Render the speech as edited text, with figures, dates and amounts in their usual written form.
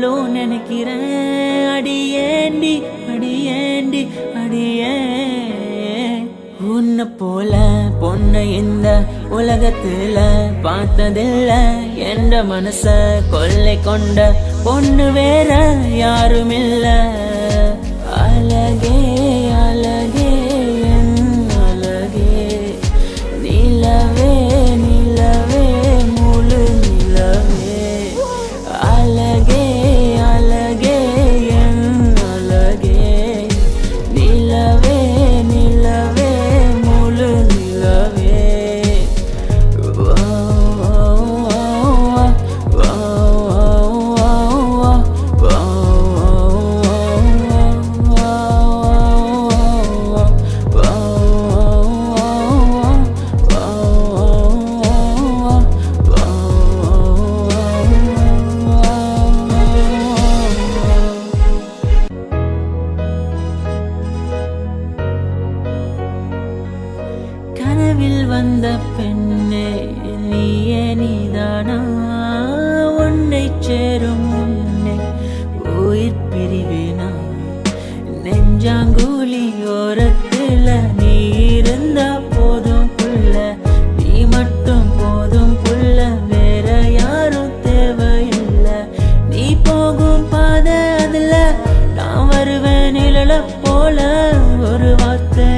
நாளும் நினைக்கிறேன். அடியேண்டி அடியேண்டி அடியே உன்னை போல பொண்ணை இந்த உலகத்துல பார்த்ததில்ல. என்ற மனச கொள்ளை கொண்ட பொண்ணு வேற யாருமில்ல. அழகே அழகே என் அழகே நிலவே நிலவே முழு நிலவே. அழகே அழகே என் அழகே நிலவே நிலவே முழு நிலவே. கனவில் வந்த பெண்ணே நீயே நீதானா? உன்னை சேரும் முன்னே உயிர் பிரிவேனா? நெஞ்சாங்கூலி ஓரத்துல நீ இருந்தா போதும் புள்ள. நீ மட்டும் போதும் புள்ள, வேற யாரும் தேவையில்லை. நீ போகும் பாதை அதுல நான் வருவேன் நிழல போல. ஒரு வார்த்தை